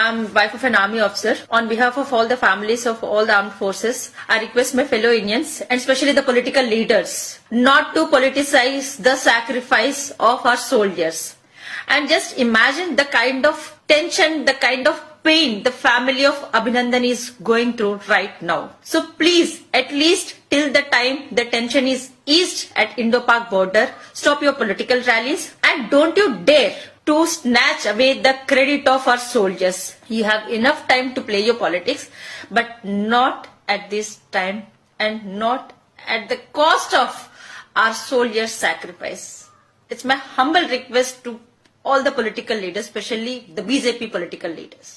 I'm wife of an army officer. On behalf of all the families of all the armed forces, I request my fellow Indians and especially the political leaders not to politicize the sacrifice of our soldiers. And just imagine the kind of tension, the kind of pain the family of Abhinandan is going through right now. So please, at least till the time the tension is eased at Indo-Pak border, stop your political rallies and don't you dare to snatch away the credit of our soldiers. You have enough time to play your politics, but not at this time and not at the cost of our soldiers' sacrifice. It's my humble request to all the political leaders, especially the BJP political leaders.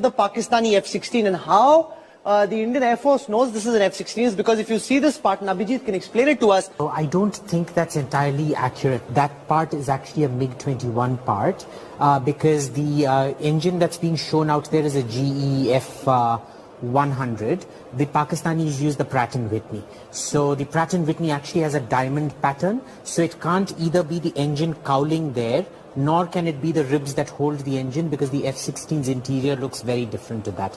The Pakistani F-16 and how the Indian Air Force knows this is an F-16 is because if you see this part, and Abhijit can explain it to us. I don't think that's entirely accurate. That part is actually a MiG-21 part because the engine that's being shown out there is a GE F-100. The Pakistanis use the Pratt & Whitney. So the Pratt & Whitney actually has a diamond pattern, so it can't either be the engine cowling there, nor can it be the ribs that hold the engine because the F-16's interior looks very different to that.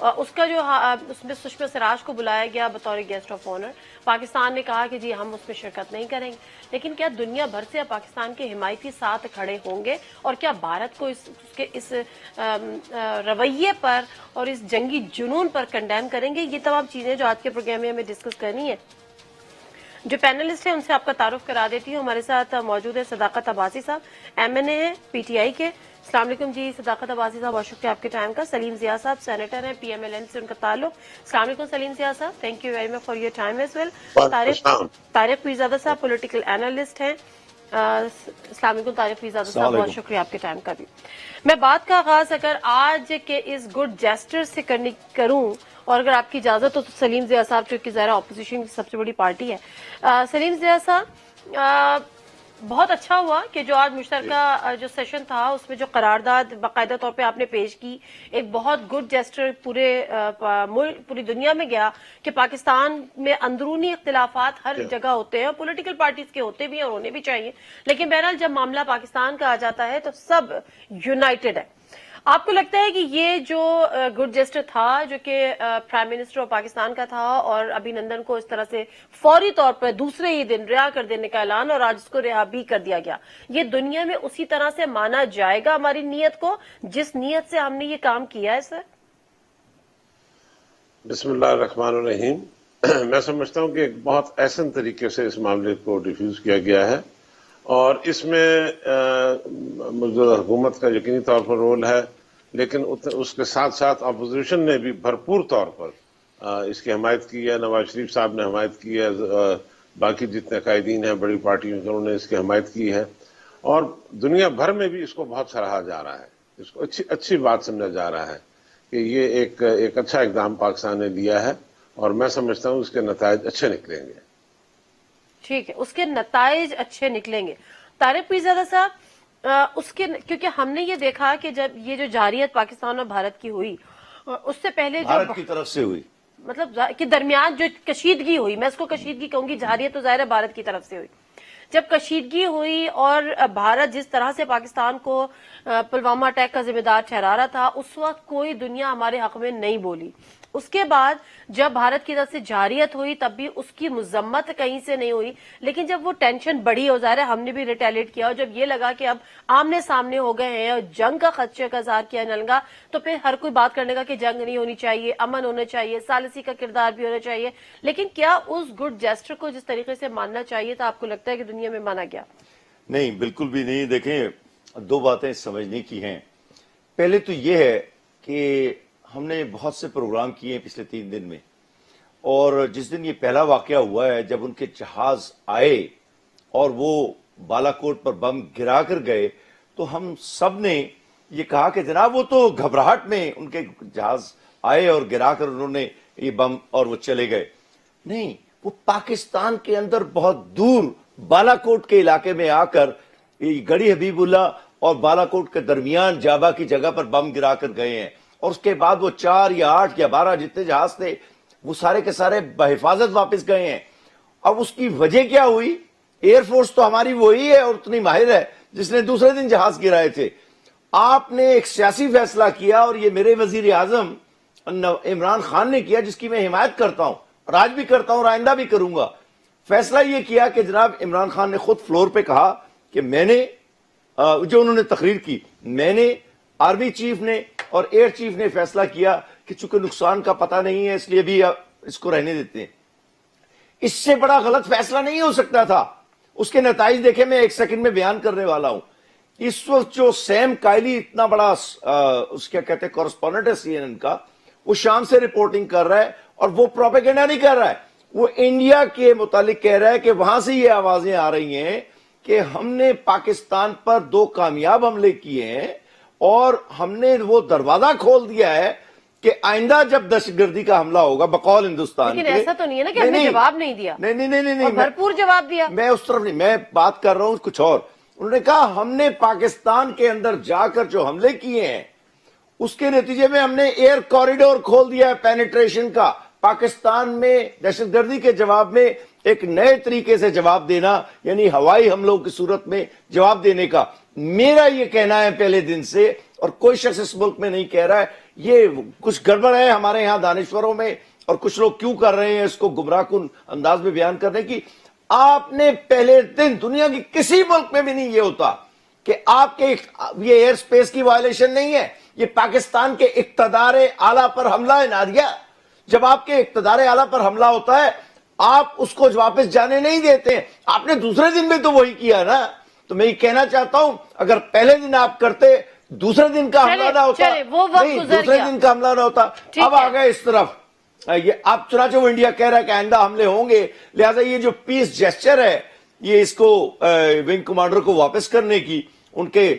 اس کا جو اس میں سشما سراج کو بلایا گیا بطور guest of honour, Pakistan نے کہا کہ جی ہم اس میں شرکت نہیں کریں گے، لیکن کیا دنیا بھر سے پاکستان کے حمایتی ساتھ کھڑے ہوں گے اور کیا بھارت کو اس کے اس رویے پر اور اس جنگی جنون پر کنڈیم کریں گے؟ یہ تمام چیزیں جو آج کے پروگرام میں ہمیں ڈسکس کرنی ہے. جو پینلسٹ ہیں ان سے آپ کا تعارف کرا دیتی ہوں. ہمارے ساتھ موجود ہے صداقت عباسی صاحب، MNA ہیں PTI کے. السلام علیکم جی صداقت عباسی صاحب، بہت شکریہ آپ کے ٹائم کا. سلیم ضیاء صاحب سینیٹر ہیں، PMLN سے ان کا تعلق. السلام علیکم سلیم ضیاء صاحب، thank you very much for your time as well. Tariq Pirzada صاحب پولیٹیکل اینالسٹ ہیں. السلام علیکم طارق پیرزادہ صاحب، بہت شکریہ آپ کے ٹائم کا بھی. میں بات کا آغاز اگر آج کے اس گڈ جیسٹر سے کروں، اور اگر آپ کی اجازت ہو تو سلیم ضیاء صاحب چونکہ ظاہر اپوزیشن کی سب سے بڑی پارٹی ہے. سلیم ضیاء صاحب، بہت اچھا ہوا کہ جو آج مشترکہ جو سیشن تھا اس میں جو قرارداد باقاعدہ طور پہ آپ نے پیش کی، ایک بہت گڈ جیسٹر پوری دنیا میں گیا کہ پاکستان میں اندرونی اختلافات ہر جگہ ہوتے ہیں، پولیٹیکل پارٹیز کے ہوتے بھی ہیں اور ہونے بھی چاہیے، لیکن بہرحال جب معاملہ پاکستان کا آ جاتا ہے تو سب یونائٹڈ ہے. آپ کو لگتا ہے کہ یہ جو گڈ جیسٹر تھا جو کہ پرائم منسٹر آف پاکستان کا تھا اور ابھی نندن کو اس طرح سے فوری طور پر دوسرے ہی دن رہا کر دینے کا اعلان اور آج اس کو رہا بھی کر دیا گیا، یہ دنیا میں اسی طرح سے مانا جائے گا ہماری نیت کو جس نیت سے ہم نے یہ کام کیا ہے؟ سر بسم اللہ الرحمن الرحیم. میں سمجھتا ہوں کہ ایک بہت احسن طریقے سے اس معاملے کو ڈیفیوز کیا گیا ہے اور اس میں موجودہ حکومت کا یقینی طور پر رول ہے، لیکن اس کے ساتھ ساتھ اپوزیشن نے بھی بھرپور طور پر اس کی حمایت کی ہے. نواز شریف صاحب نے حمایت کی ہے، باقی جتنے قائدین ہیں بڑی پارٹیوں کے انہوں نے اس کی حمایت کی ہے، اور دنیا بھر میں بھی اس کو بہت سراہا جا رہا ہے، اس کو اچھی بات سمجھا جا رہا ہے کہ یہ ایک اچھا اقدام پاکستان نے لیا ہے اور میں سمجھتا ہوں اس کے نتائج اچھے نکلیں گے. ٹھیک ہے، اس کے نتائج اچھے نکلیں گے. طارق پیرزادہ صاحب، کیونکہ ہم نے یہ دیکھا کہ جب یہ جو جارحیت پاکستان اور بھارت کی ہوئی اس سے پہلے جو بھارت کی طرف سے ہوئی، مطلب کہ درمیان جو کشیدگی ہوئی، میں اس کو کشیدگی کہوں گی، جارحیت تو ظاہر ہے بھارت کی طرف سے ہوئی. جب کشیدگی ہوئی اور بھارت جس طرح سے پاکستان کو پلوامہ اٹیک کا ذمہ دار ٹھہرا رہا تھا، اس وقت کوئی دنیا ہمارے حق میں نہیں بولی. اس کے بعد جب بھارت کی طرف سے جارحیت ہوئی تب بھی اس کی مذمت کہیں سے نہیں ہوئی، لیکن جب وہ ٹینشن بڑھی اور ظاہر ہے ہم نے بھی ریٹیلیٹ کیا اور جب یہ لگا کہ اب آمنے سامنے ہو گئے ہیں اور جنگ کا خدشے کا اظہار کیا نلگا، تو پھر ہر کوئی بات کرنے کا کہ جنگ نہیں ہونی چاہیے، امن ہونا چاہیے، ثالثی کا کردار بھی ہونا چاہیے. لیکن کیا اس گڈ جیسٹر کو جس طریقے سے ماننا چاہیے تھا آپ کو لگتا ہے کہ دنیا میں مانا گیا؟ نہیں، بالکل بھی نہیں. دیکھیں، دو باتیں سمجھنے کی ہیں. پہلے تو یہ ہے کہ ہم نے بہت سے پروگرام کیے ہیں پچھلے 3 دن میں، اور جس دن یہ پہلا واقعہ ہوا ہے جب ان کے جہاز آئے اور وہ بالا کوٹ پر بم گرا کر گئے، تو ہم سب نے یہ کہا کہ جناب وہ تو گھبراہٹ میں ان کے جہاز آئے اور گرا کر انہوں نے یہ بم اور وہ چلے گئے. نہیں، وہ پاکستان کے اندر بہت دور بالا کوٹ کے علاقے میں آ کر گڑھی حبیب اللہ اور بالا کوٹ کے درمیان جابا کی جگہ پر بم گرا کر گئے ہیں، اور اس کے بعد وہ 4 یا 8 یا 12 جتنے جہاز تھے وہ سارے کے سارے بحفاظت واپس گئے ہیں. اب اس کی وجہ کیا ہوئی؟ ایئر فورس تو ہماری وہی ہے اور اتنی ماہر ہے جس نے دوسرے دن جہاز گرائے تھے. آپ نے ایک سیاسی فیصلہ کیا اور یہ میرے وزیر اعظم عمران خان نے کیا، جس کی میں حمایت کرتا ہوں اور آج بھی کرتا ہوں اور آئندہ بھی کروں گا. فیصلہ یہ کیا کہ جناب عمران خان نے خود فلور پہ کہا کہ میں نے جو انہوں نے تقریر کی، میں نے، آرمی چیف نے اور ایئر چیف نے فیصلہ کیا کہ چونکہ نقصان کا پتہ نہیں ہے اس لیے بھی اس کو رہنے دیتے ہیں. اس سے بڑا غلط فیصلہ نہیں ہو سکتا تھا. اس کے نتائج دیکھیں، میں 1 سیکنڈ میں بیان کرنے والا ہوں. اس وقت جو سیم کائلی اتنا بڑا اس کیا کہتے ہیں کورسپونڈنٹ ہے CNN کا، وہ شام سے رپورٹنگ کر رہا ہے اور وہ پروپیگنڈا نہیں کر رہا ہے، وہ انڈیا کے متعلق کہہ رہا ہے کہ وہاں سے یہ آوازیں آ رہی ہیں کہ ہم نے پاکستان پر 2 کامیاب حملے کیے ہیں اور ہم نے وہ دروازہ کھول دیا ہے کہ آئندہ جب دہشت گردی کا حملہ ہوگا بقول ہندوستان کے. لیکن ایسا تو نہیں ہے نا کہ ہم نے جواب نہیں دیا. نہیں، بھرپور جواب دیا. میں اس طرف نہیں، میں بات کر رہا ہوں کچھ اور. انہوں نے کہا ہم نے پاکستان کے اندر جا کر جو حملے کیے ہیں اس کے نتیجے میں ہم نے ایئر کوریڈور کھول دیا ہے پینیٹریشن کا، پاکستان میں دہشت گردی کے جواب میں ایک نئے طریقے سے جواب دینا، یعنی ہوائی حملوں کی صورت میں جواب دینے کا. میرا یہ کہنا ہے پہلے دن سے اور کوئی شخص اس ملک میں نہیں کہہ رہا ہے یہ کچھ گڑبڑ ہے ہمارے یہاں دانشوروں میں اور کچھ لوگ کیوں کر رہے ہیں اس کو گمراہ کن انداز میں بیان کرنے کی. آپ نے پہلے دن دنیا کی کسی ملک میں بھی نہیں یہ ہوتا کہ آپ کے یہ ایئر سپیس کی وائلیشن نہیں ہے, یہ پاکستان کے اقتدار اعلیٰ پر حملہ ہے نادیہ. جب آپ کے اقتدار اعلیٰ پر حملہ ہوتا ہے آپ اس کو واپس جانے نہیں دیتے ہیں. آپ نے دوسرے دن بھی تو وہی کیا نا. تو میں یہ کہنا چاہتا ہوں اگر پہلے دن آپ کرتے دوسرے دن کا حملہ نہ ہوتا, نہیں دوسرے دن کا حملہ نہ ہوتا. اب آ گئے اس طرف یہ آپ چنانچہ وہ انڈیا کہہ رہا ہے کہ آئندہ حملے ہوں گے, لہذا یہ جو پیس جیسچر ہے یہ اس کو ونگ کمانڈر کو واپس کرنے کی, ان کے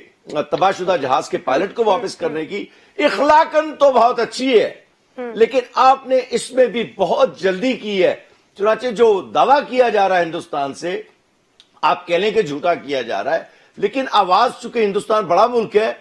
تباہ شدہ جہاز کے پائلٹ کو واپس کرنے کی اخلاقاً تو بہت اچھی ہے, لیکن آپ نے اس میں بھی بہت جلدی کی ہے. چنانچہ جو دعویٰ کیا جا رہا ہے ہندوستان سے, آپ کہہ لیں کہ جھوٹا کیا جا رہا ہے, لیکن آواز چونکہ ہندوستان بڑا ملک ہے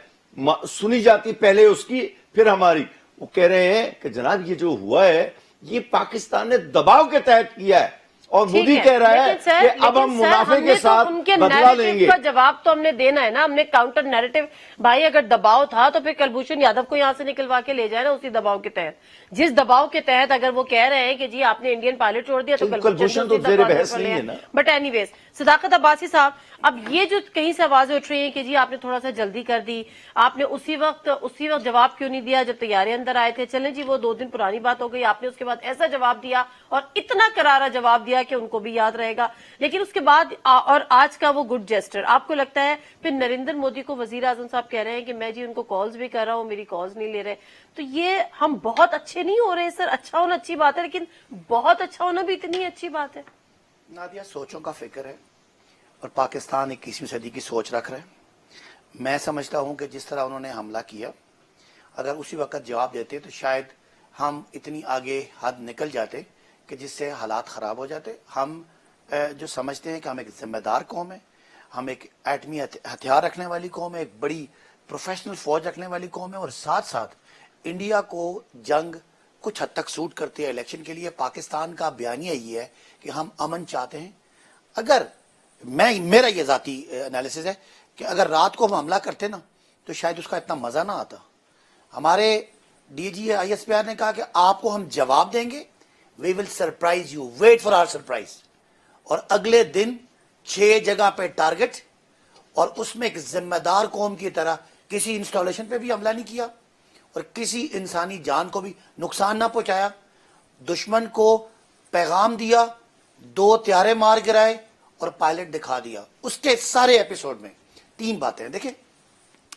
سنی جاتی پہلے اس کی پھر ہماری. وہ کہہ رہے ہیں کہ جناب یہ جو ہوا ہے یہ پاکستان نے دباؤ کے تحت کیا ہے, اور مودی کہہ رہا ہے کہ اب ہم منافع کے ساتھ بدلہ لیں گے. کا جواب تو ہم نے دینا ہے نا, ہم نے کاؤنٹر نیریٹو. بھائی اگر دباؤ تھا تو پھر کلبھوشن یادو کو یہاں سے نکلوا کے لے جائے نا اسی دباؤ کے تحت. جس دباؤ کے تحت اگر وہ کہہ رہے ہیں کہ جی آپ نے انڈین پائلٹ چھوڑ دیا تو کلبھوشن تو زیر بحث نہیں ہے نا. بٹ اینی ویز صداقت عباسی صاحب, اب یہ جو کہیں سے آوازیں اٹھ رہی ہیں کہ جی آپ نے تھوڑا سا جلدی کر دی, آپ نے اسی وقت جواب کیوں نہیں دیا جب طیارے اندر آئے تھے. چلیں جی وہ 2 دن پرانی بات ہو گئی, آپ نے اس کے بعد ایسا جواب دیا اور اتنا کرارا جواب دیا کہ ان کو بھی یاد رہے گا. لیکن اس کے بعد اور آج کا وہ گڈ جیسٹر آپ کو لگتا ہے پھر نریندر مودی کو وزیر اعظم صاحب کہہ رہے ہیں کہ میں جی ان کو کالز بھی کر رہا ہوں, میری کالز نہیں لے رہے, تو یہ ہم بہت اچھے نہیں ہو رہے سر. اچھا ہونا اچھی بات ہے لیکن بہت اچھا ہونا بھی اتنی اچھی بات ہے. نادیہ سوچوں کا فکر ہے اور پاکستان 21ویں صدی کی سوچ رکھ رہے ہیں. میں سمجھتا ہوں کہ جس طرح انہوں نے حملہ کیا اگر اسی وقت جواب دیتے تو شاید ہم اتنی آگے حد نکل جاتے کہ جس سے حالات خراب ہو جاتے. ہم جو سمجھتے ہیں کہ ہم ایک ذمہ دار قوم ہے, ہم ایک ایٹمی ہتھیار رکھنے والی قوم ہے, ایک بڑی پروفیشنل فوج رکھنے والی قوم ہے, اور ساتھ ساتھ انڈیا کو جنگ کچھ حد تک سوٹ کرتی ہے الیکشن کے لیے. پاکستان کا بیانیہ یہ ہے کہ ہم امن چاہتے ہیں. اگر میرا یہ ذاتی انالیسس ہے کہ اگر رات کو ہم حملہ کرتے نا تو شاید اس کا اتنا مزہ نہ آتا. ہمارے D G I S P R نے کہا کہ آپ کو ہم جواب دیں گے, we will surprise you, wait for our surprise. اور اگلے دن 6 جگہ پہ ٹارگٹ, اور اس میں ایک ذمہ دار قوم کی طرح کسی انسٹالیشن پہ بھی حملہ نہیں کیا اور کسی انسانی جان کو بھی نقصان نہ پہنچایا. دشمن کو پیغام دیا, 2 طیارے مار گرائے اور پائلٹ دکھا دیا. اس کے سارے ایپیسوڈ میں 3 باتیں ہیں. دیکھیں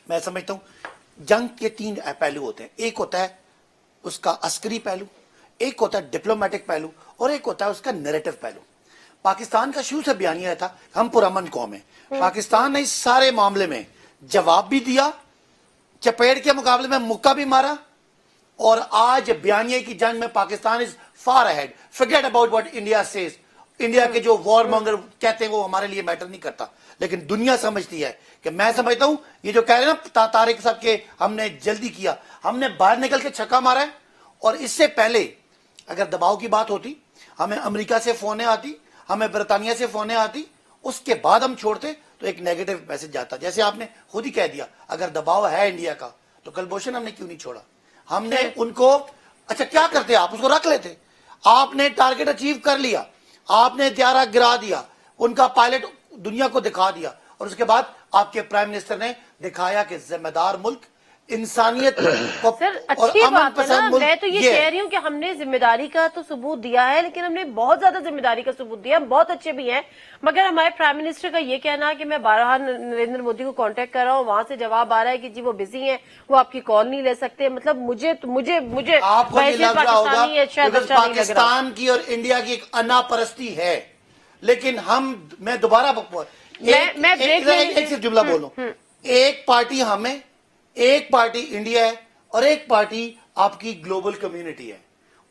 میں سمجھتا ہوں جنگ کے 3 پہلو ہوتے ہیں. ایک ہوتا ہے اس کا عسکری پہلو, ایک ہوتا ہے ڈپلومیٹک پہلو, اور ایک ہوتا ہے اس کا نیریٹو پہلو. پاکستان کا شروع سے بیانیہ تھا ہم پرامن قوم ہیں. پاکستان نے اس سارے معاملے میں جواب بھی دیا, چپیٹ کے مقابلے میں مکہ بھی مارا, اور آج بیانیے کی جنگ میں Pakistan is far ahead. Forget about what India says. India کے جو وار مانگر کہتے ہیں وہ ہمارے لیے میٹر نہیں کرتا, لیکن دنیا سمجھتی ہے کہ میں سمجھتا ہوں یہ جو کہہ رہے ہیں نا طارق صاحب کہ ہم نے جلدی کیا, ہم نے باہر نکل کے چھکا مارا ہے. اور اس سے پہلے اگر دباؤ کی بات ہوتی, ہمیں امریکہ سے فونیں آتی, ہمیں برطانیہ سے فونیں آتی, اس کے بعد ہم چھوڑتے تو ایک نیگیٹو میسج جاتا. جیسے آپ نے خود ہی کہہ دیا اگر دباؤ ہے انڈیا کا تو کلبھوشن ہم نے کیوں نہیں چھوڑا. ہم نے ان کو اچھا کیا کرتے, آپ اس کو رکھ لیتے. آپ نے ٹارگٹ اچیو کر لیا, آپ نے طیارہ گرا دیا, ان کا پائلٹ دنیا کو دکھا دیا, اور اس کے بعد آپ کے پرائم منسٹر نے دکھایا کہ ذمہ دار ملک انسانیت سر اچھی بات ہے نا. میں تو یہ کہہ رہی ہوں کہ ہم نے ذمہ داری کا تو ثبوت دیا ہے, لیکن ہم نے بہت زیادہ ذمہ داری کا ثبوت دیا, ہم بہت اچھے بھی ہیں. مگر ہمارے پرائم منسٹر کا یہ کہنا کہ میں 12 نریندر مودی کو کانٹیکٹ کر رہا ہوں, وہاں سے جواب آ رہا ہے کہ جی وہ بزی ہیں, وہ آپ کی کال نہیں لے سکتے. مطلب مجھے آپ کو یہ لگ رہا ہوگا پاکستان کی اور انڈیا کی ایک انا پرستی ہے, لیکن میں دوبارہ ایک جملہ بولوں. ایک پارٹی ہمیں, ایک پارٹی انڈیا ہے, اور ایک پارٹی آپ کی گلوبل کمیونٹی ہے.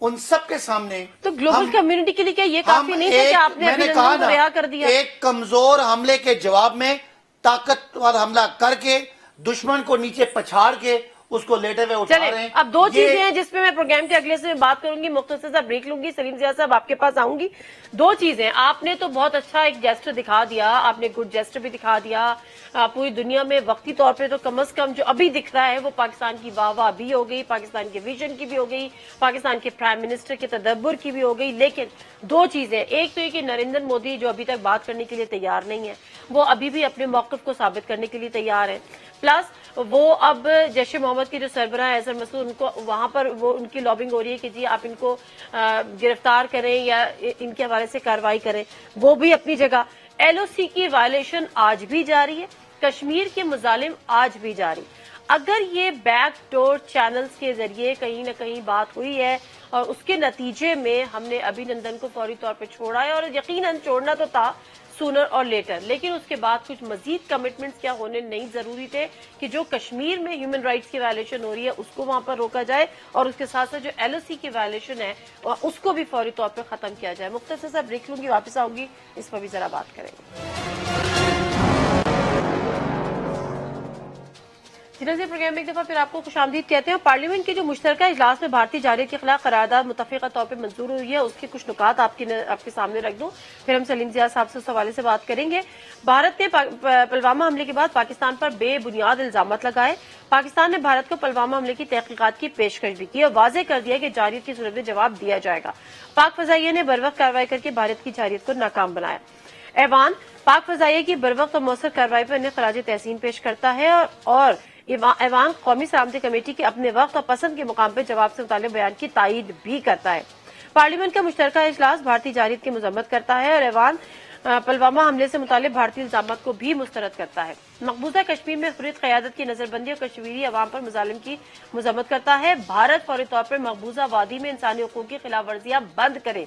ان سب کے سامنے تو گلوبل کمیونٹی کے لیے کیا یہ کافی نہیں ہے کہ آپ نے رہا کر دیا؟ ایک کمزور حملے کے جواب میں طاقتور حملہ کر کے دشمن کو نیچے پچھاڑ کے اس کو لیٹے ہوئے اٹھا رہے چلیں ہیں. اب دو یہ- چیزیں ہیں جس پہ میں پروگرام کے اگلے سے بات کروں گی, مختصر سا بریک لوں گی. سلیم ضیاء صاحب آپ کے پاس آؤں گی. دو چیزیں, آپ نے تو بہت اچھا ایک جیسٹر دکھا دیا, آپ نے گڈ جیسٹر بھی دکھا دیا. پوری دنیا میں وقتی طور پہ تو کم از کم جو ابھی دکھ رہا ہے وہ پاکستان کی واہ واہ بھی ہو گئی, پاکستان کے ویژن کی بھی ہو گئی, پاکستان کے پرائم منسٹر کے تدبر کی بھی ہو گئی. لیکن دو چیزیں, ایک تو یہ کہ نریندر مودی جو ابھی تک بات کرنے کے لیے تیار نہیں ہے, وہ ابھی بھی اپنے موقف کو ثابت کرنے کے لیے تیار ہے. پلس وہ اب جیش محمد کے جو سربراہ اظہر مسعود, ان کو وہاں پر وہ ان کی لابنگ ہو رہی ہے کہ جی آپ ان کو گرفتار کریں یا ان کے حوالے سے کارروائی کریں, وہ بھی اپنی جگہ. ایل او سی کی وائلیشن آج بھی جاری ہے, کشمیر کے مظالم آج بھی جاری. اگر یہ بیک ڈور چینلز کے ذریعے کہیں نہ کہیں بات ہوئی ہے اور اس کے نتیجے میں ہم نے ابھی نندن کو فوری طور پہ چھوڑا ہے, اور یقیناً چھوڑنا تو تھا سونر اور لیٹر, لیکن اس کے بعد کچھ مزید کمٹمنٹس کیا ہونے نہیں ضروری تھے کہ جو کشمیر میں ہیومن رائٹس کی وائلیشن ہو رہی ہے اس کو وہاں پر روکا جائے, اور اس کے ساتھ ساتھ جو ایل او سی کی وائلیشن ہے اس کو بھی فوری طور پہ ختم کیا جائے. مختصر سا بریک لوں گی, واپس آؤں گی, اس پر بھی ذرا بات کریں گے. جنازی پروگرام میں ایک دفعہ پھر آپ کو خوش آمدید کہتے ہیں. پارلیمنٹ کے جو مشترکہ اجلاس میں بھارتی جارحیت کے خلاف قرارداد متفقہ طور پہ منظور ہوئی ہے, اس کے کچھ نکات آپ کے سامنے رکھ دوں, پھر ہم سلیم ضیاء صاحب سے اس حوالے سے بات کریں گے. بھارت نے پلوامہ حملے کے بعد پاکستان پر بے بنیاد الزامات لگائے. پاکستان نے بھارت کو پلوامہ حملے کی تحقیقات کی پیشکش بھی کی اور واضح کر دیا کہ جارحیت کی صورت میں جواب دیا جائے گا. پاک فضائیہ نے بروقت کارروائی کر کے بھارت کی جارحیت کو ناکام بنایا. ایوان پاک فضائیہ کی بروقت اور مؤثر کارروائی پر انہیں خراج تحسین پیش کرتا ہے اور ایوان قومی سلامتی کمیٹی کے اپنے وقت اور پسند کے مقام پہ جواب سے متعلق بیان کی تائید بھی کرتا ہے. پارلیمنٹ کا مشترکہ اجلاس بھارتی جارحیت کی مذمت کرتا ہے اور ایوان پلوامہ حملے سے متعلق بھارتی الزامات کو بھی مسترد کرتا ہے. مقبوضہ کشمیر میں فرید قیادت کی نظر بندی اور کشمیری عوام پر مظالم کی مذمت کرتا ہے. بھارت فوری طور پر مقبوضہ وادی میں انسانی حقوق کی خلاف ورزیاں بند کرے.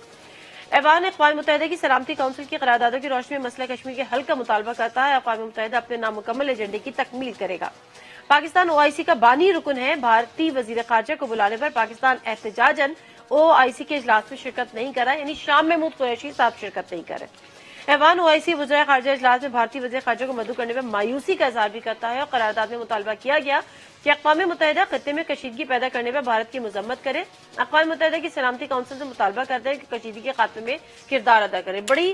ایوان اقوام متحدہ کی سلامتی کونسل کی قراردادوں کی روشنی میں مسئلہ کشمیر کے حل کا مطالبہ کرتا ہے. اقوام متحدہ اپنے نامکمل ایجنڈے کی تکمیل کرے گا. پاکستان او آئی سی کا بانی رکن ہے. بھارتی وزیر خارجہ کو بلانے پر پاکستان احتجاجاً او آئی سی کے اجلاس میں شرکت نہیں کر رہا, یعنی شام محمود قریشی صاحب شرکت نہیں کر رہے. ایوان او آئی سی وزرائے خارجہ اجلاس میں بھارتی وزیر خارجہ کو مدعو کرنے پر مایوسی کا اظہار بھی کرتا ہے اور قرارداد میں مطالبہ کیا گیا کہ اقوام متحدہ خطے میں کشیدگی پیدا کرنے پر بھارت کی مذمت کرے. اقوام متحدہ کی سلامتی کونسل سے مطالبہ کرتے ہیں کہ کشیدگی کے خاتمے میں کردار ادا کرے. بڑی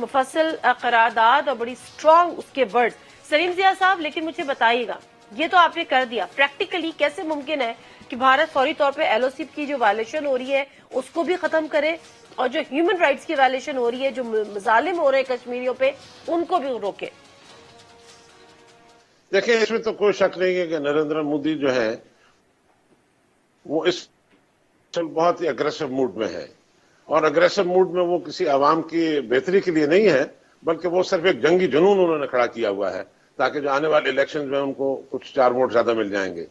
مفصل قرارداد اور بڑی سٹرانگ اس کے ورڈ. سلیم ضیاء صاحب, لیکن مجھے بتائیے گا, یہ تو آپ نے کر دیا, پریکٹیکلی کیسے ممکن ہے کہ بھارت فوری طور پہ ایل او سی کی جو وائلیشن ہو رہی ہے اس کو بھی ختم کرے اور جو ہیومن رائٹس کی وائلیشن ہو رہی ہے, جو مظالم ہو رہے ہیں کشمیریوں پہ, ان کو بھی روکے؟ دیکھیں, اس میں تو کوئی شک نہیں ہے کہ نریندر مودی جو ہے وہ اس بہت ہی اگریسو موڈ میں ہے, اور اگریسو موڈ میں وہ کسی عوام کی بہتری کے لیے نہیں ہے, بلکہ وہ صرف ایک جنگی جنون انہوں نے کھڑا کیا ہوا ہے تاکہ جو آنے والے الیکشن میں ان کو کچھ 4 ووٹ زیادہ مل جائیں گے.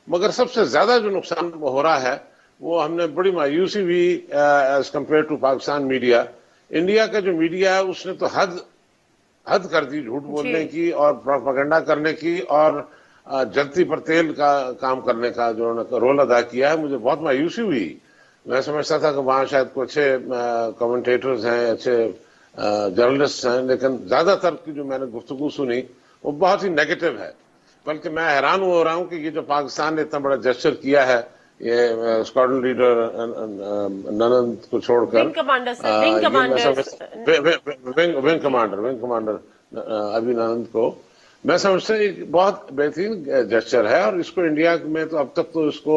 مگر سب سے زیادہ جو نقصان ہو رہا ہے وہ ہم نے بڑی مایوسی ہوئی as compare to Pakistan media. India کا جو میڈیا ہے اس نے تو حد کر دی جھوٹ بولنے کی اور پروپیگنڈا کرنے کی اور جلتی پر تیل کا کام کرنے کا جو رول ادا کیا ہے. مجھے بہت مایوسی ہوئی. میں سمجھتا تھا کہ وہاں شاید کوئی اچھے کمنٹیٹرز ہیں, اچھے جرنلسٹ ہیں, لیکن زیادہ تر کی جو میں نے گفتگو سنی وہ بہت ہی نیگیٹو ہے. بلکہ میں حیران ہو رہا ہوں کہ یہ جو پاکستان نے اتنا بڑا جسچر کیا ہے, یہ اسکواڈرن لیڈر ننند کو چھوڑ کر, ونگ کمانڈر ابھی ننند کو, میں سمجھتا ہوں ایک بہت بہترین جسچر ہے, اور اس کو انڈیا میں تو اب تک تو اس کو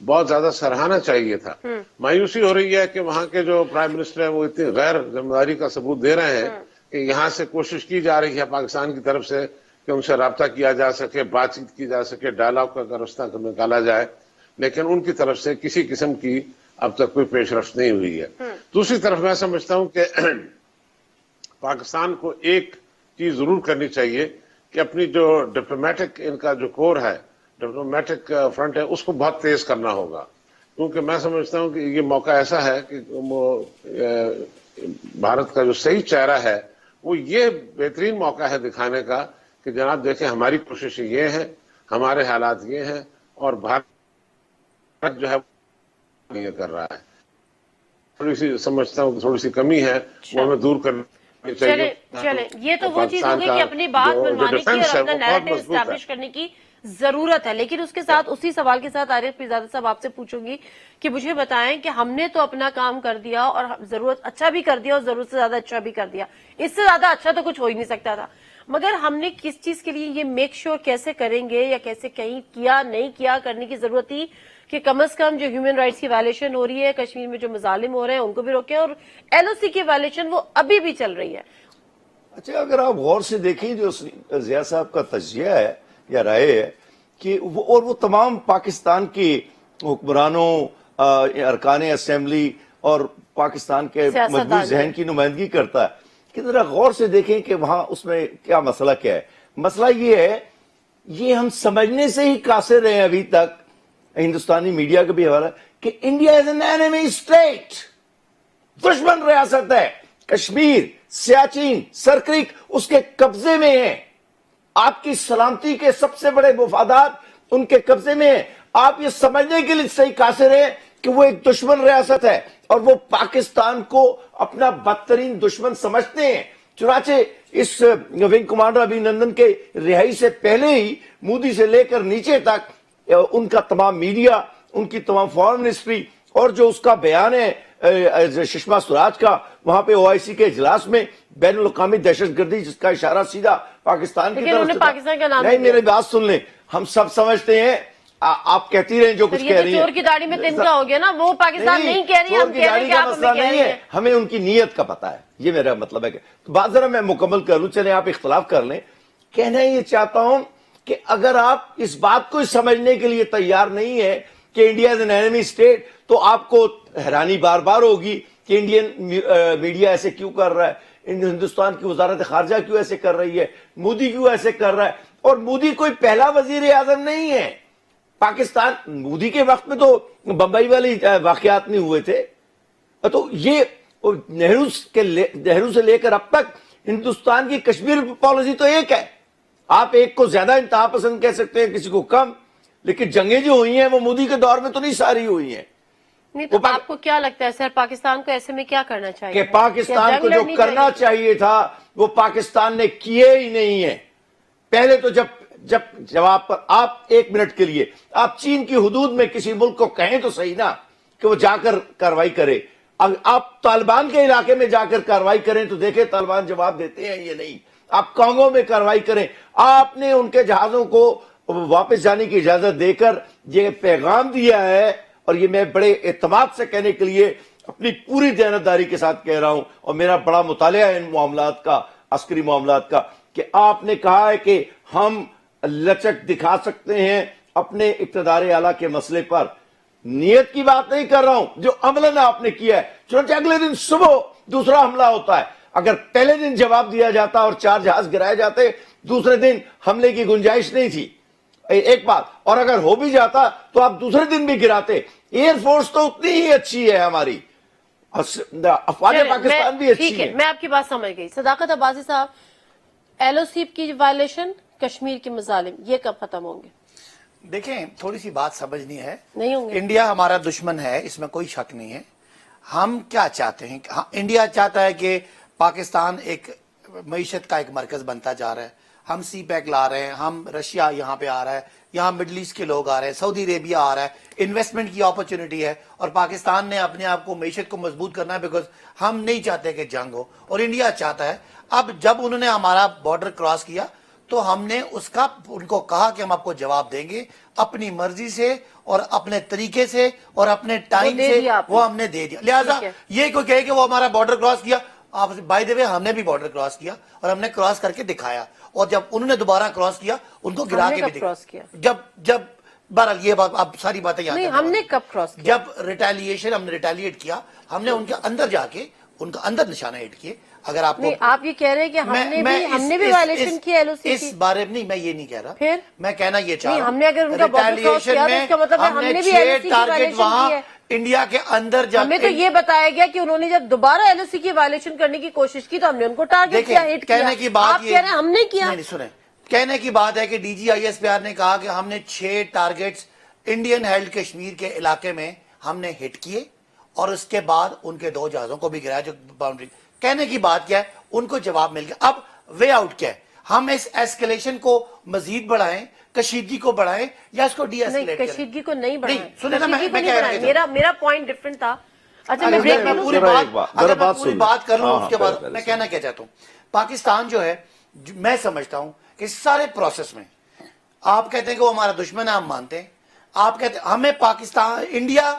بہت زیادہ سراہنا چاہیے تھا. مایوسی ہو رہی ہے کہ وہاں کے جو پرائم منسٹر ہیں وہ اتنی غیر ذمہ داری کا ثبوت دے رہے ہیں کہ یہاں سے کوشش کی جا رہی ہے پاکستان کی طرف سے کہ ان سے رابطہ کیا جا سکے, بات چیت کی جا سکے, ڈائلاگ کا راستہ نکالا جائے, لیکن ان کی طرف سے کسی قسم کی اب تک کوئی پیش رفت نہیں ہوئی ہے. دوسری طرف میں سمجھتا ہوں کہ پاکستان کو ایک چیز ضرور کرنی چاہیے کہ اپنی جو ڈپلومیٹک ان کا جو کور ہے, ڈپلومیٹک فرنٹ ہے, اس کو بہت تیز کرنا ہوگا, کیونکہ میں سمجھتا ہوں کہ یہ موقع ایسا ہے کہ بھارت کا جو صحیح چہرہ ہے وہ یہ بہترین موقع ہے دکھانے کا کہ جناب دیکھیں ہماری کوششیں یہ ہیں, ہمارے حالات یہ ہیں, اور بھارت جو ہے یہ کر رہا ہے. تھوڑی سی سمجھتا ہوں تھوڑی سی کمی ہے, وہ ہمیں دور کرنی چاہیے. چلیں, یہ تو وہ چیز ہوگی کہ اپنی بات منوانے کی اور اپنا نیریٹو اسٹیبلش کرنے کی ضرورت ہے. لیکن اس کے ساتھ اسی سوال کے ساتھ عارف پیرزادہ صاحب آپ سے پوچھوں گی کہ مجھے بتائیں کہ ہم نے تو اپنا کام کر دیا اور ضرورت اچھا بھی کر دیا اور ضرورت سے زیادہ اچھا بھی کر دیا, اس سے زیادہ اچھا تو کچھ ہو ہی نہیں سکتا تھا, مگر ہم نے کس چیز کے لیے یہ میک شور کیسے کریں گے یا کیسے کہیں کیا نہیں کیا کرنے کی ضرورت تھی کہ کم از کم جو ہیومن رائٹس کی وائلیشن ہو رہی ہے کشمیر میں, جو مظالم ہو رہے ہیں ان کو بھی روکیں, اور ایل او سی کی وائلیشن وہ ابھی بھی چل رہی ہے. اچھا اگر آپ غور سے دیکھیں جو ضیاء صاحب کا تجزیہ ہے یا رائے ہے کہ وہ تمام پاکستان کے حکمرانوں, ارکان اسمبلی اور پاکستان کے مجموعی ذہن کی نمائندگی کرتا ہے, کہ ذرا غور سے دیکھیں کہ وہاں اس میں کیا مسئلہ کیا ہے. مسئلہ یہ ہے, یہ ہم سمجھنے سے ہی قاصر رہے ہیں ابھی تک, ہندوستانی میڈیا کا بھی حوالہ, کہ India is an enemy state, دشمن ریاست ہے. کشمیر, سیاچین, سرکریک اس کے قبضے میں ہیں. آپ کی سلامتی کے سب سے بڑے مفادات ان کے قبضے میں ہیں. آپ یہ سمجھنے کے لیے صحیح قاصر ہیں کہ وہ ایک دشمن ریاست ہے اور وہ پاکستان کو اپنا بدترین دشمن سمجھتے ہیں. چنانچہ اس ونگ کمانڈر ابھینندن کے رہائی سے پہلے ہی مودی سے لے کر نیچے تک ان کا تمام میڈیا, ان کی تمام فارن منسٹری اور جو اس کا بیان ہے سشما سوراج کا وہاں پہ OIC کے اجلاس میں, بین الاقوامی دہشت گردی جس کا اشارہ سیدھا پاکستان کی طرف سے, نہیں میری بات سن لیں, ہم سب سمجھتے ہیں, آپ کہتی رہیں جو کچھ کہہ رہی ہیں. چور کی داڑھی میں تنکا ہو گیا نا, وہ پاکستان نہیں کہہ رہی, ہم کہہ رہے ہیں کہ آپ ہمیں کہہ رہی ہیں. ہمیں ان کی نیت کا پتا ہے, یہ میرا مطلب ہے. کہ بات ذرا میں مکمل کر لوں, چلیں آپ اختلاف کر لیں. کہنا یہ چاہتا ہوں کہ اگر آپ اس بات کو سمجھنے کے لیے تیار نہیں ہے کہ India is an enemy state, تو آپ کو حیرانی بار بار ہوگی کہ انڈین میڈیا ایسے کیوں کر رہا ہے, ہندوستان کی وزارت خارجہ کیوں ایسے کر رہی ہے, مودی کیوں ایسے کر رہا ہے. اور مودی کوئی پہلا وزیر اعظم نہیں ہے پاکستان. مودی کے وقت میں تو بمبئی والی واقعات نہیں ہوئے تھے, تو یہ نہرو سے لے کر اب تک ہندوستان کی کشمیر پالیسی تو ایک ہے. آپ ایک کو زیادہ انتہا پسند کہہ سکتے ہیں, کسی کو کم, لیکن جنگیں جو ہوئی ہیں وہ مودی کے دور میں تو نہیں ساری ہوئی ہیں. نہیں تو آپ کو کیا لگتا ہے سر, پاکستان کو ایسے میں کیا کرنا چاہیے؟ کہ پاکستان کو جو کرنا چاہیے تھا وہ پاکستان نے کیے ہی نہیں ہے. پہلے تو جب آپ ایک منٹ کے لیے آپ چین کی حدود میں کسی ملک کو کہیں تو صحیح نا کہ وہ جا کر کارروائی کرے. آپ طالبان کے علاقے میں جا کر کارروائی کریں تو دیکھیں طالبان جواب دیتے ہیں یا نہیں. آپ کانگو میں کارروائی کریں. آپ نے ان کے جہازوں کو واپس جانے کی اجازت دے کر یہ پیغام دیا ہے, اور یہ میں بڑے اعتماد سے کہنے کے لیے اپنی پوری دیانتداری کے ساتھ کہہ رہا ہوں, اور میرا بڑا مطالعہ ہے ان معاملات کا, عسکری معاملات کا, کہ آپ نے کہا ہے کہ ہم لچک دکھا سکتے ہیں اپنے اقتدار اعلیٰ کے مسئلے پر. نیت کی بات نہیں کر رہا ہوں, جو عملاً آپ نے کیا ہے. چنانچہ اگلے دن صبح دوسرا حملہ ہوتا ہے. اگر پہلے دن جواب دیا جاتا اور 4 جہاز گرائے جاتے, دوسرے دن حملے کی گنجائش نہیں تھی, ایک بات. اور اگر ہو بھی جاتا تو آپ دوسرے دن بھی گراتے. ایئر فورس تو اتنی ہی اچھی ہے ہماری, افواج پاکستان بھی اچھی ہے. میں آپ کی بات سمجھ گئی. صداقت عباسی صاحب, LOC کی وائلیشن, کشمیر کے مظالم, یہ کب ختم ہوں گے؟ دیکھیں تھوڑی سی بات سمجھنی ہے. نہیں ہوں گے. انڈیا ہمارا دشمن ہے, اس میں کوئی شک نہیں ہے. ہم کیا چاہتے ہیں؟ انڈیا چاہتا ہے کہ پاکستان ایک معیشت کا ایک مرکز بنتا جا رہا ہے. ہم سی پیک لا رہے ہیں, ہم رشیا یہاں پہ آ رہا ہے, یہاں مڈل ایسٹ کے لوگ آ رہے ہیں, سعودی عربیہ آ رہا ہے, انویسٹمنٹ کی اپرچونٹی ہے. اور پاکستان نے اپنے آپ کو معیشت کو مضبوط کرنا ہے, بیکاز ہم نہیں چاہتے کہ جنگ ہو, اور انڈیا چاہتا ہے. اب جب انہوں نے ہمارا بارڈر کراس کیا تو ہم نے ان کو کہا کہ ہم آپ کو جواب دیں گے اپنی مرضی سے اور اپنے طریقے سے اور اپنے ٹائم سے, وہ ہم نے دے دیا. لہٰذا یہ کوئی کہے کہ وہ ہمارا بارڈر کراس کیا, آپ بائی دی وے ہم نے بھی بارڈر کراس کیا اور ہم نے کراس کر کے دکھایا, اور جب انہوں نے دوبارہ کراس کیا ان کو گرا کے بھی دکھایا. جب بہرحال یہ بات آپ ساری باتیں یاد نہیں, ہم نے کب کراس کیا؟ جب ریٹیلیشن ہم نے ریٹیلیٹ کیا, ہم نے ان کے اندر جا کے ان کا اندر نشانہ ہٹ کیے. اگر آپ یہ کہہ رہے ہیں کہ ہم نے بھی وائلیشن کی LOC کی. اس بارے میں نہیں, میں یہ نہیں کہہ رہا. پھر میں کہنا یہ چاہ رہا ہوں, ہم نے اگر ان کا بارڈر کراس کیا تو اس کا مطلب ہے ہم نے بھی LOC کی وائلیشن کی ہے. انڈیا کے اندر جب ہمیں تو یہ بتایا گیا کہ انہوں نے جب دوبارہ LOC کی وائلیشن کرنے کی کوشش کی تو ہم نے ان کو ٹارگٹ کیا, ہٹ کیا. کہنے کی بات آپ کہہ رہے ہیں ہم نے کیا. نہیں سنیں, کہنے کی بات ہے کہ DGISPR نے کہا کہ ہم نے 6 ٹارگٹس انڈین ہیلڈ کشمیر کے علاقے میں ہم نے ہٹ کیے, اور اس کے بعد ان کے 2 جہازوں کو بھی گرایا جو باؤنڈری. کہنے کی بات کیا ہے, ان کو جواب مل گیا. اب وے آؤٹ کیا ہے؟ ہم اس ایسکیلیشن کو مزید بڑھائیں کشیدگی کو بڑھائیں یا اس کو ڈی ایسکیلیٹ نہیں کریں. کشیدگی کو نہیں بڑھائیں, نہیں, سنیں نا, میں کشیدگی کو کہہ نہیں رہا بڑھائیں. ہوں. میرا پوائنٹ ڈفرنٹ تھا. اچھا اگر میں بریک میں لوں. پوری بات کر لوں اس کے بعد میں کہنا کیا چاہتا ہوں. پاکستان جو ہے, میں سمجھتا ہوں کہ سارے پروسیس میں آپ کہتے ہیں کہ وہ ہمارا دشمن ہے, ہم مانتے ہیں. آپ کہتے ہیں ہمیں پاکستان انڈیا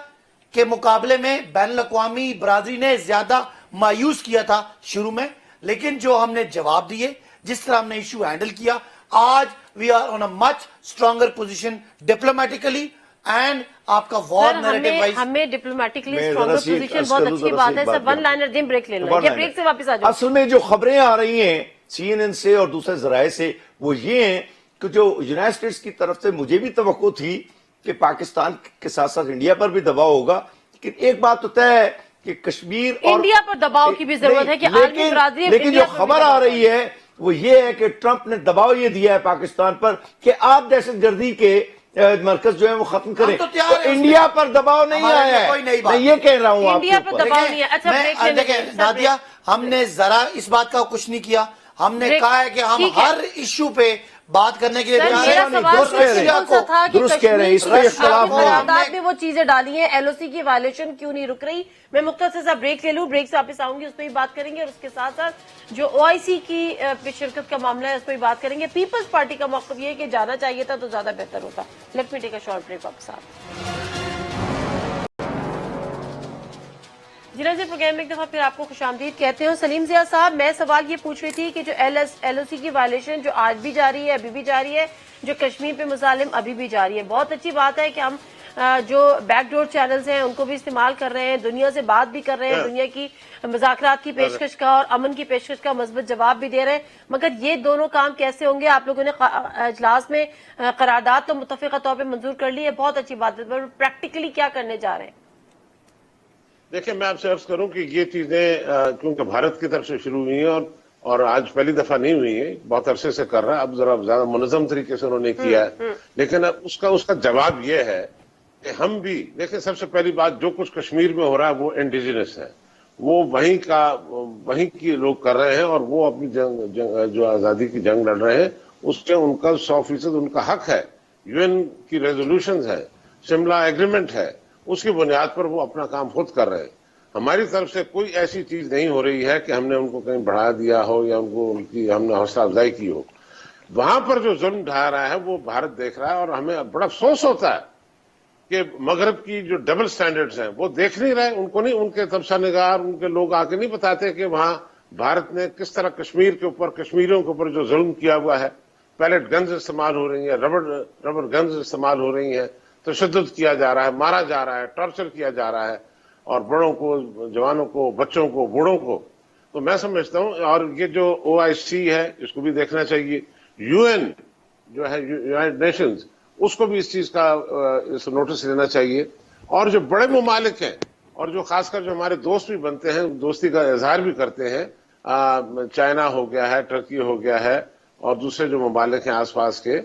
کے مقابلے میں بین الاقوامی برادری نے زیادہ مایوس کیا تھا شروع میں, لیکن جو ہم نے جواب دیے, جس طرح ہم نے ایشو ہینڈل کیا, آج we are on a much stronger position diplomatically and آپ کا وار نیریٹو وائز. ہمیں ڈپلومیٹکلی اسٹرانگر پوزیشن بہت اچھی بات ہے. سر ون لائنر دیں, بریک لے لیں, یہ بریک سے واپس آ جاؤ. اصل میں جو خبریں آ رہی ہیں سی این این سے اور دوسرے ذرائع سے وہ یہ ہیں کہ جو یونائٹڈ اسٹیٹس کی طرف سے مجھے بھی توقع تھی کہ پاکستان کے ساتھ ساتھ انڈیا پر بھی دباؤ ہوگا, لیکن ایک بات تو طے ہے کہ کشمیر اور انڈیا پر دباؤ کی بھی ضرورت ہے کہ عالمی برادری. لیکن جو خبر آ رہی ہے وہ یہ ہے کہ ٹرمپ نے دباؤ یہ دیا ہے پاکستان پر کہ آپ دہشت گردی کے مرکز جو ہے وہ ختم کریں. تو انڈیا پر دباؤ نہیں آیا ہے, میں یہ کہہ رہا ہوں. انڈیا پر دباؤ نہیں ہے. اچھا دیکھیں نادیہ, ہم نے ذرا اس بات کا کچھ نہیں کیا. ہم نے کہا ہے کہ ہم ہر ایشو پہ بات کرنے کے لیے درست کہہ رہے ہیں, اس پہ اختلاف قرارداد میں وہ چیزیں ڈالی ہیں, ایل او سی کی وائلیشن کیوں نہیں رک رہی. میں مختصر سا بریک لے لوں, بریک سے واپس آؤں گی, اس پہ بھی بات کریں گے, اور اس کے ساتھ ساتھ جو او آئی سی کی شرکت کا معاملہ ہے اس پہ بھی بات کریں گے. پیپلز پارٹی کا موقف یہ ہے کہ جانا چاہیے تھا تو زیادہ بہتر ہوتا. Let me take a short break. واپس جنازے پروگرام میں ایک دفعہ پھر آپ کو خوش آمدید کہتے ہوں. سلیم ضیاء صاحب, میں سوال یہ پوچھ رہی تھی کہ جو ایل او سی کی وائلیشن جو آج بھی جاری ہے, ابھی بھی جاری ہے, جو کشمیر پہ مظالم ابھی بھی جاری ہے, بہت اچھی بات ہے کہ ہم جو بیک ڈور چینلز ہیں ان کو بھی استعمال کر رہے ہیں, دنیا سے بات بھی کر رہے ہیں, دنیا کی مذاکرات کی پیشکش کا اور امن کی پیشکش کا مثبت جواب بھی دے رہے ہیں. مگر یہ دونوں کام کیسے ہوں گے؟ آپ لوگوں نے اجلاس میں قرارداد تو متفقہ طور پہ منظور کر لی ہے, بہت اچھی بات ہے, پر پریکٹیکلی کیا کرنے جا رہے ہیں؟ دیکھیں, میں آپ سے عرض کروں کہ یہ چیزیں کیونکہ بھارت کی طرف سے شروع ہوئی ہیں اور آج پہلی دفعہ نہیں ہوئی ہیں, بہت عرصے سے کر رہا ہے, اب ذرا زیادہ منظم طریقے سے انہوں نے کیا ہے. لیکن اب اس کا جواب یہ ہے کہ ہم بھی دیکھیں, سب سے پہلی بات جو کچھ کشمیر میں ہو رہا ہے وہ انڈیجنس ہے, وہ وہیں کی لوگ کر رہے ہیں, اور وہ اپنی جو آزادی کی جنگ لڑ رہے ہیں اس سے ان کا 100% ان کا حق ہے. یو این کی ریزولوشنز ہے, شملہ ایگریمنٹ ہے, اس کی بنیاد پر وہ اپنا کام خود کر رہے ہیں. ہماری طرف سے کوئی ایسی چیز نہیں ہو رہی ہے کہ ہم نے ان کو کہیں بڑھا دیا ہو یا ہم نے حوصلہ افزائی کی ہو. وہاں پر جو ظلم ڈھا رہا ہے وہ بھارت دیکھ رہا ہے, اور ہمیں بڑا افسوس ہوتا ہے کہ مغرب کی جو ڈبل سٹینڈرڈز ہیں وہ دیکھ نہیں رہے. ان کو نہیں, ان کے تبصرہ نگار, ان کے لوگ آ کے نہیں بتاتے کہ وہاں بھارت نے کس طرح کشمیر کے اوپر, کشمیریوں کے اوپر جو ظلم کیا ہوا ہے. پیلٹ گنز استعمال ہو رہی ہیں, ربر گنز استعمال ہو رہی ہیں, تشدد کیا جا رہا ہے, مارا جا رہا ہے, ٹارچر کیا جا رہا ہے, اور بڑوں کو, جوانوں کو, بچوں کو, بوڑھوں کو. تو میں سمجھتا ہوں, اور یہ جو او آئی سی ہے اس کو بھی دیکھنا چاہیے, یو این جو ہے یونائٹڈ نیشنز, اس کو بھی اس چیز کا نوٹس لینا چاہیے. اور جو بڑے ممالک ہیں اور جو خاص کر جو ہمارے دوست بھی بنتے ہیں, دوستی کا اظہار بھی کرتے ہیں, چائنا ہو گیا ہے, ٹرکی ہو گیا ہے, اور دوسرے جو ممالک ہیں آس پاس کے,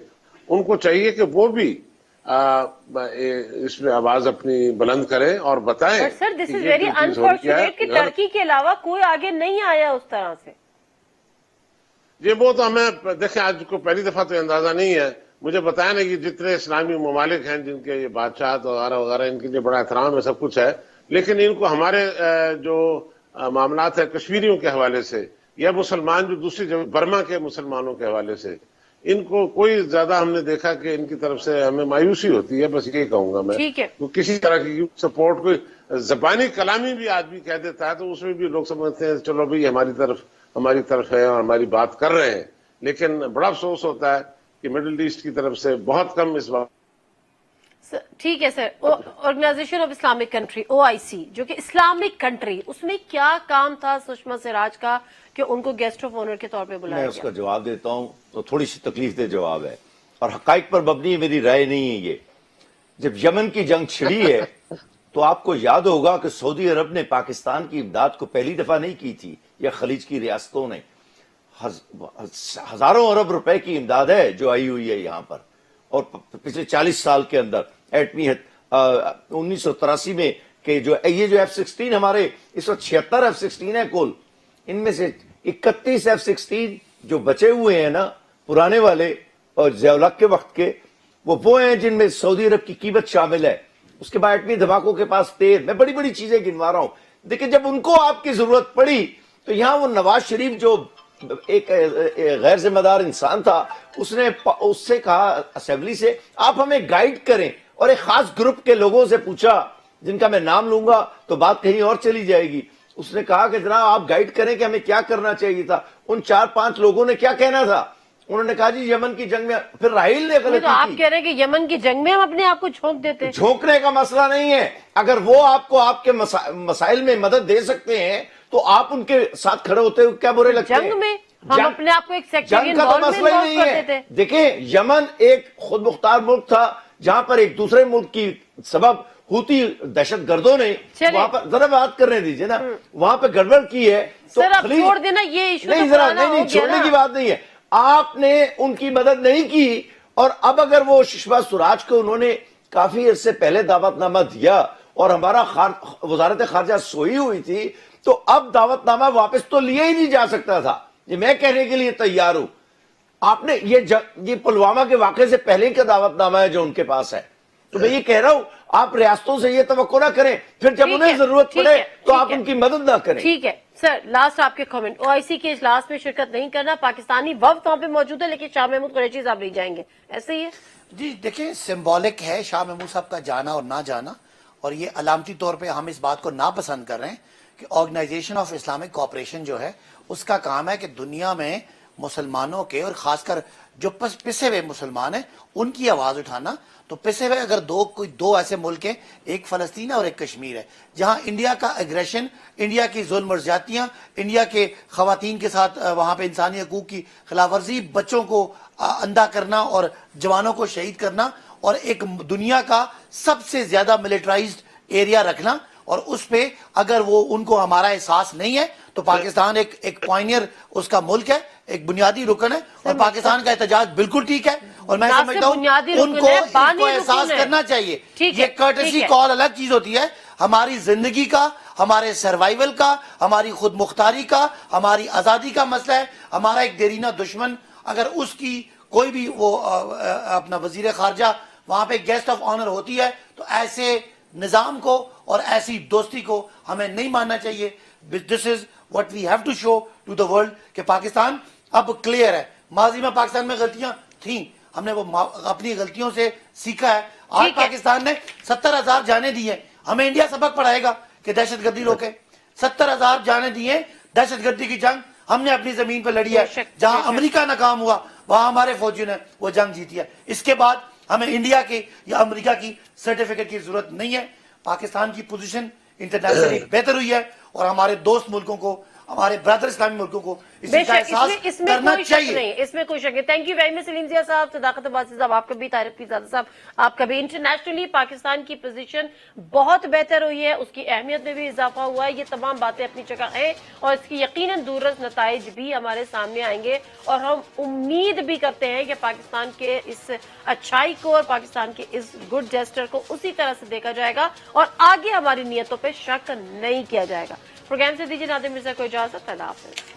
ان کو چاہیے کہ وہ بھی اس میں آواز اپنی بلند کریں اور بتائیں. سر دس از ویری انفارچونیٹ کہ ترکی کے علاوہ کوئی آگے نہیں آیا اس طرح سے. یہ وہ تو ہمیں دیکھیں, آج کو پہلی دفعہ تو اندازہ نہیں ہے. مجھے بتایا نا کہ جتنے اسلامی ممالک ہیں جن کے یہ بادشاہت وغیرہ وغیرہ, ان کے لیے بڑا احترام ہے, سب کچھ ہے, لیکن ان کو ہمارے جو معاملات ہیں کشمیریوں کے حوالے سے, یا مسلمان جو دوسری جگہ برما کے مسلمانوں کے حوالے سے, ان کو کوئی زیادہ ہم نے دیکھا کہ ان کی طرف سے ہمیں مایوسی ہوتی ہے. بس یہی کہوں گا میں, کسی طرح کی سپورٹ, کوئی زبانی کلامی بھی آدمی کہہ دیتا ہے تو اس میں بھی لوگ سمجھتے ہیں چلو بھائی ہماری طرف ہے اور ہماری بات کر رہے ہیں. لیکن بڑا افسوس ہوتا ہے کہ مڈل ایسٹ کی طرف سے بہت کم اس بات. ٹھیک ہے سر, آرگنائزیشن آف اسلامک کنٹری او آئی سی, جو کہ اسلامک کنٹری, اس میں کیا کام تھا سشما سوراج کا کہ ان کو گیسٹ آف آنر کے طور پہ بلایا گیا؟ میں اس کا جواب دیتا ہوں تو تھوڑی سی تکلیف دہ جواب ہے, اور حقائق پر مبنی میری رائے نہیں ہے یہ. جب یمن کی جنگ چھڑی ہے تو آپ کو یاد ہوگا کہ سعودی عرب نے پاکستان کی امداد کو پہلی دفعہ نہیں کی تھی, یا خلیج کی ریاستوں نے. ہزاروں ارب روپے کی امداد ہے جو آئی ہوئی ہے یہاں پر, اور پچھلے 40 سال کے اندر ایٹمی 1983 میں کہ جو یہ جو F-16 ہمارے اس وقت 76 F-16 ہے کل, ان میں سے 31 F-16 جو بچے ہوئے ہیں نا پرانے والے, اور ضیاء-ال-حق کے وقت کے وہ ہیں جن میں سعودی عرب کی قیمت شامل ہے، اس کے بعد ایٹمی دھماکوں کے پاس تیل، میں بڑی بڑی چیزیں گنوا رہا ہوں. دیکھیں جب ان کو آپ کی ضرورت پڑی تو یہاں وہ نواز شریف جو ایک غیر ذمہ دار انسان تھا، اس سے کہا اسمبلی سے آپ ہمیں گائیڈ کریں، اور ایک خاص گروپ کے لوگوں سے پوچھا جن کا میں نام لوں گا تو بات کہیں اور چلی جائے گی. اس نے کہا کہ جناب آپ گائیڈ کریں کہ ہمیں کیا کرنا چاہیے تھا. ان 4-5 لوگوں نے کیا کہنا تھا؟ انہوں نے کہا جی یمن کی جنگ میں، پھر راحیل نے غلطی تو آپ کی. کہہ رہے ہیں کہ یمن کی جنگ میں ہم اپنے آپ کو جھونک دیتے ہیں. جھونکنے کا مسئلہ نہیں ہے، اگر وہ آپ کو آپ کے مسائل میں مدد دے سکتے ہیں تو آپ ان کے ساتھ کھڑے ہوتے ہوئے کیا برے لگتے ہیں؟ جنگ میں ہم اپنے آپ کو ایک سیکٹرین جنگ کا تو مسئلہ ہی نہیں ہے. دیکھیں یمن ایک خود مختار ملک تھا جہاں پر ایک دوسرے ملک کی سبب ہوتی دہشت گردوں نے وہاں پر، ذرا بات کرنے دیجئے نا، وہاں پہ گڑبڑ کی ہے. سر آپ چھوڑ دینا یہ ایشو، نہیں ذرا نہیں چھوڑنے کی بات نہیں ہے، آپ نے ان کی مدد نہیں کی. اور اب اگر وہ سشما سوراج کو انہوں نے کافی عرصے پہلے دعوت نامہ دیا اور ہمارا وزارت خارجہ سوئی ہوئی تھی، تو اب دعوت نامہ واپس تو لیا ہی نہیں جا سکتا تھا. یہ میں کہنے کے لیے تیار ہوں. آپ نے یہ پلوامہ کے واقعے سے پہلے کا دعوت نامہ ہے جو ان کے پاس ہے. تو میں یہ کہہ رہا ہوں آپ ریاستوں سے یہ توقع نہ کریں، پھر جب انہیں ضرورت پڑے تو آپ ان کی مدد نہ کریں. ٹھیک ہے سر، لاسٹ آپ کے کامنٹ. OIC کے اجلاس میں شرکت نہیں کرنا، پاکستانی وفد وہاں پہ موجود ہے لیکن شاہ محمود قریشی صاحب نہیں جائیں گے، ایسے ہی ہے؟ جی دیکھیں سمبولک ہے شاہ محمود صاحب کا جانا اور نہ جانا، اور یہ علامتی طور پہ ہم اس بات کو ناپسند کر رہے ہیں کہ آرگنائزیشن آف اسلامک کوآپریشن جو ہے اس کا کام ہے کہ دنیا میں مسلمانوں کے، اور خاص کر جو پسے ہوئے مسلمان ہیں ان کی آواز اٹھانا. تو پسے ہوئے اگر دو ایسے ملک ہیں، ایک فلسطین ہے اور ایک کشمیر ہے، جہاں انڈیا کا اگریشن، انڈیا کی ظلم اور زیادتیاں، انڈیا کے خواتین کے ساتھ وہاں پہ انسانی حقوق کی خلاف ورزی، بچوں کو اندھا کرنا اور جوانوں کو شہید کرنا، اور ایک دنیا کا سب سے زیادہ ملٹرائزڈ ایریا رکھنا، اور اس پہ اگر وہ ان کو ہمارا احساس نہیں ہے تو پاکستان ایک پوائنئر اس کا ملک ہے، ایک بنیادی رکن ہے، اور پاکستان کا احتجاج بالکل ٹھیک ہے. اور میں سمجھتا ہوں ان کو احساس کرنا چاہیے. یہ کرٹسی کال الگ چیز ہوتی ہے. ہماری زندگی کا، ہمارے سروائیول کا، ہماری خود مختاری کا، ہماری آزادی کا مسئلہ ہے. ہمارا ایک دیرینہ دشمن اگر اس کی کوئی بھی وہ اپنا وزیر خارجہ وہاں پہ گیسٹ آف آنر ہوتی ہے تو ایسے نظام کو اور ایسی دوستی کو ہمیں نہیں ماننا چاہیے. This is what we have to show to the world کہ پاکستان اب کلیئر ہے. ماضی میں پاکستان میں غلطیاں تھیں، ہم نے وہ اپنی غلطیوں سے سیکھا ہے. آج پاکستان نے 70,000 جانیں دی ہیں. ہمیں انڈیا سبق پڑھائے گا کہ دہشت گردی روکے. 70,000 جانیں دی ہیں. دہشت گردی کی جنگ ہم نے اپنی زمین پہ لڑی ہے. جہاں امریکہ ناکام ہوا وہاں ہمارے فوجیوں نے وہ جنگ جیتی ہے. اس کے بعد ہمیں انڈیا کے یا امریکہ کی سرٹیفکیٹ کی ضرورت نہیں ہے. پاکستان کی پوزیشن انٹرنیشنلی بہتر ہوئی ہے اور ہمارے دوست ملکوں کو، ہمارے برادر اسلامی ملکوں کو اس کا احساس کرنا چاہیے. اس میں کوئی شک نہیں. تھینک یو ویری مچ سلیم ضیاء صاحب، صداقت عباسی صاحب، آپ کا بھی، طارق پیرزادہ صاحب آپ کا بھی. انٹرنیشنلی پاکستان کی پوزیشن بہت بہتر ہوئی ہے، اس کی اہمیت میں بھی اضافہ ہوا ہے. یہ تمام باتیں اپنی جگہ ہیں اور اس کی یقیناً دوررس نتائج بھی ہمارے سامنے آئیں گے، اور ہم امید بھی کرتے ہیں کہ پاکستان کے اس اچھائی کو اور پاکستان کے اس گڈ جیسٹر کو اسی طرح سے دیکھا جائے گا اور آگے ہماری نیتوں پہ شک نہیں کیا جائے گا. پروگرام سے دیجیے نادر مرزا کو اجازت. اللہ حافظ.